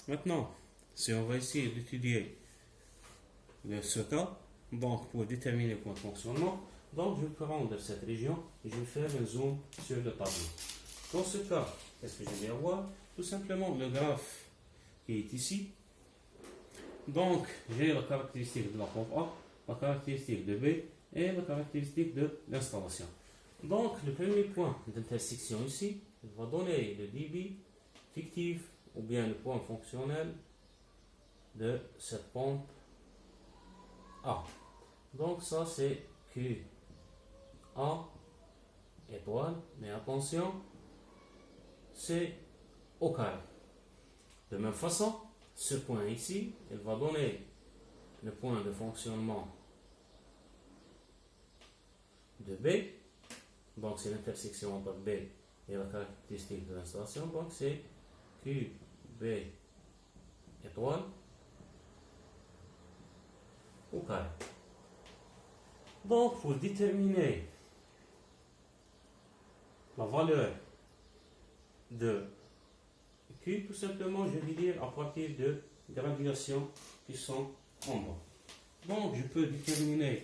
Maintenant, si on va essayer d'étudier ce cas, donc pour déterminer le point de fonctionnement, donc je vais prendre cette région et je vais faire un zoom sur le tableau. Dans ce cas, qu'est-ce que je vais avoir? Tout simplement le graphe qui est ici. Donc, j'ai la caractéristique de la pompe A, la caractéristique de B et la caractéristique de l'installation. Donc, le premier point d'intersection ici va donner le débit fictif ou bien le point fonctionnel de cette pompe A. Donc, ça c'est Q A étoile, mais attention, c'est au carré. De même façon, ce point ici, il va donner le point de fonctionnement de B. Donc, c'est l'intersection entre B et la caractéristique de l'installation. Donc, c'est QB étoile au carré. Donc, pour déterminer la valeur de Q, tout simplement, je vais dire à partir de graduations qui sont en bas. Donc, je peux déterminer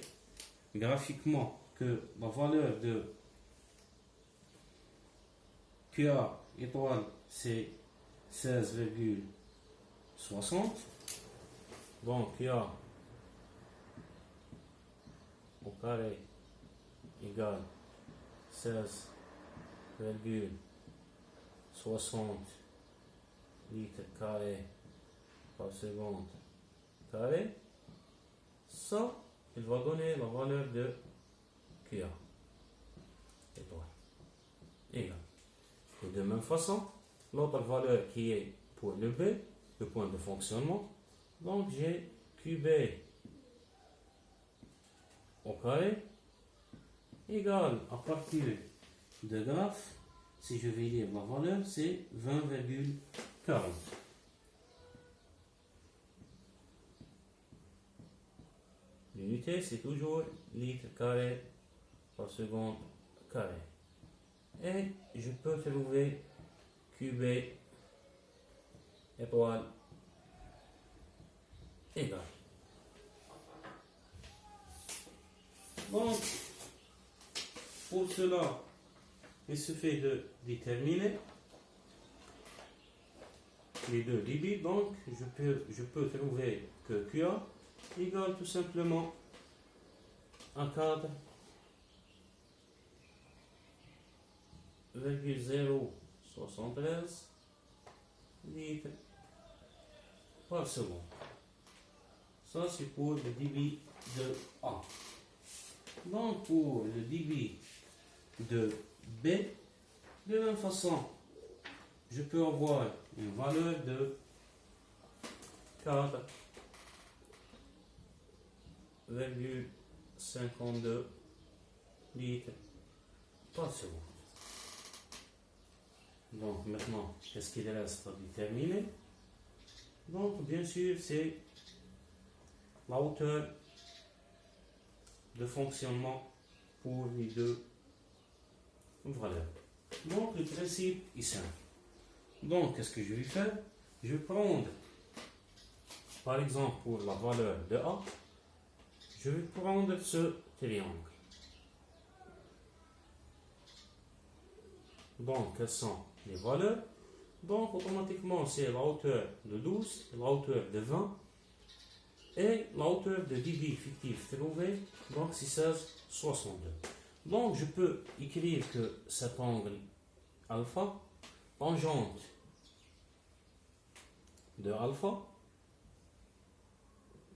graphiquement que la valeur de QA étoile, c'est 16,60. Donc, QA au carré égale 16,60 litres carrés par seconde carré. Ça, il va donner la valeur de QA étoile égale. Et de même façon, l'autre valeur qui est pour le B, le point de fonctionnement, donc j'ai QB au carré égale à partir de graphe, si je vais lire la valeur, c'est 20,40. L'unité, c'est toujours litre carré par seconde carré. Et je peux trouver QB étoile égale. Donc, pour cela, il suffit de déterminer les deux débits. Donc, je peux trouver que QA égale tout simplement à 4,073 litres par seconde. Ça, c'est pour le débit de A. Donc, pour le débit de B, de la même façon, je peux avoir une valeur de 4,52 litres par seconde. Donc, maintenant, qu'est-ce qu'il reste à déterminer? Donc, bien sûr, c'est la hauteur de fonctionnement pour les deux valeurs. Donc, le principe est simple. Donc, qu'est-ce que je vais faire? Je vais prendre, par exemple, pour la valeur de A, je vais prendre ce triangle. Donc, quelles sont les valeurs? Donc, automatiquement, c'est la hauteur de 12, la hauteur de 20 et la hauteur de débit fictif trouvé, donc c'est 16,62. Donc, je peux écrire que cet angle alpha, tangente de alpha,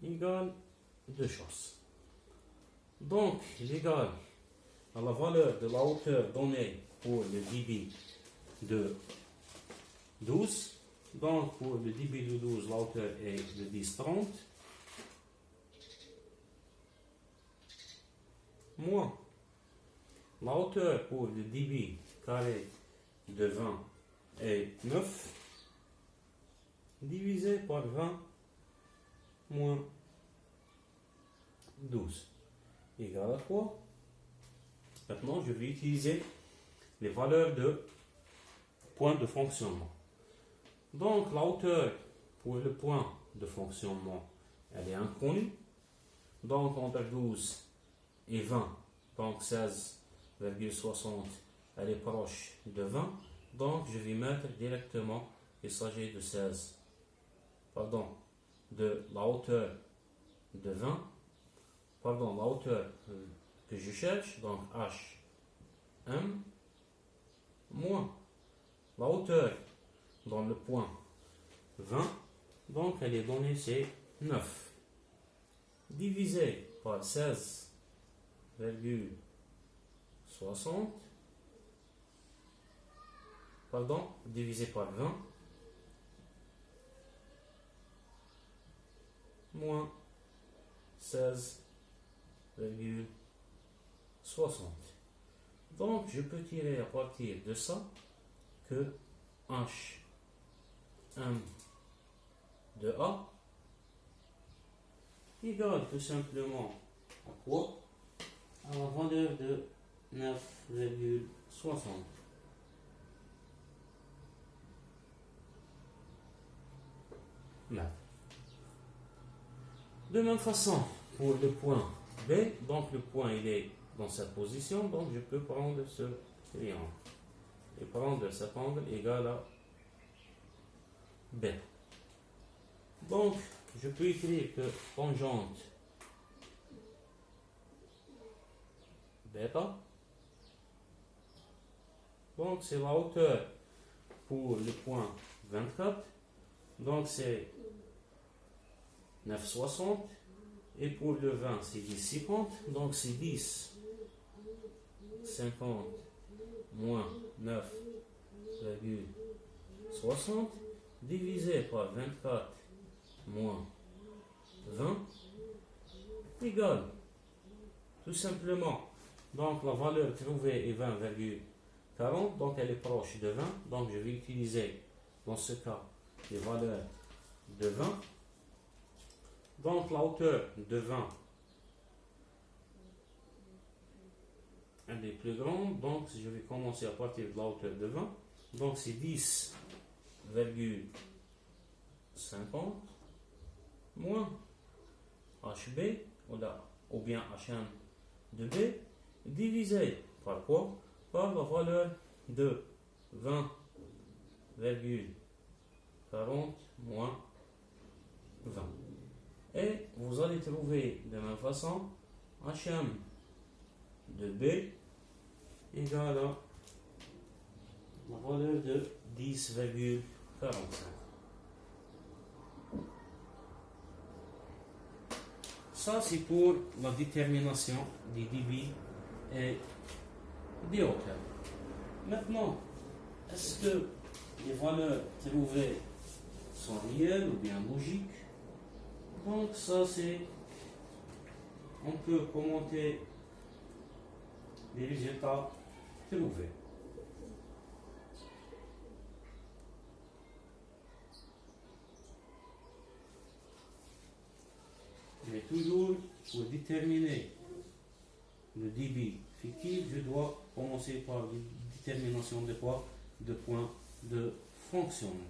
égale deux choses. Donc, il égale à la valeur de la hauteur donnée pour le débit de 12. Donc, pour le débit de 12, la hauteur est de 10,30. Moins la hauteur pour le débit carré de 20 est 9, divisé par 20 moins 12 égale à quoi? Maintenant, je vais utiliser les valeurs de point de fonctionnement. Donc, la hauteur pour le point de fonctionnement, elle est inconnue. Donc entre 12 et 20, donc 16,60, elle est proche de 20. Donc je vais mettre directement qu'il s'agit de 16, pardon, de la hauteur de 20, pardon, la hauteur que je cherche, donc HM, moins la hauteur dans le point 20, donc elle est donnée, c'est 9, divisé par 16,60, pardon, divisé par 20, moins 16,60. Donc je peux tirer à partir de ça que HM de A égale tout simplement à quoi? À la valeur de 9,60. De même façon, pour le point B, donc le point il est dans cette position, donc je peux prendre ce triangle et prendre cet angle égal à B. Donc, je peux écrire que tangente bêta, donc c'est la hauteur pour le point 24, donc c'est 9,60, et pour le 20 c'est 10,50, donc c'est 10,50 moins 9,60 divisé par 24 moins 20 égale tout simplement, donc la valeur trouvée est 20,40, donc elle est proche de 20, donc je vais utiliser dans ce cas les valeurs de 20. Donc la hauteur de 20 elle est plus grande, donc je vais commencer à partir de la hauteur de 20, donc c'est 10,50 moins HB ou bien HM de B divisé par quoi? Par la valeur de 20,40 moins 20. Et vous allez trouver de la même façon HM de B égale à la valeur de 10,45. Ça, c'est pour la détermination des débits et des hauteurs. Maintenant, est-ce que les valeurs trouvées sont réelles ou bien logiques? Donc ça, c'est... On peut commenter les résultats trouvés. Mais toujours, pour déterminer le débit fictif, je dois commencer par la détermination de quoi? De points de fonctionnement.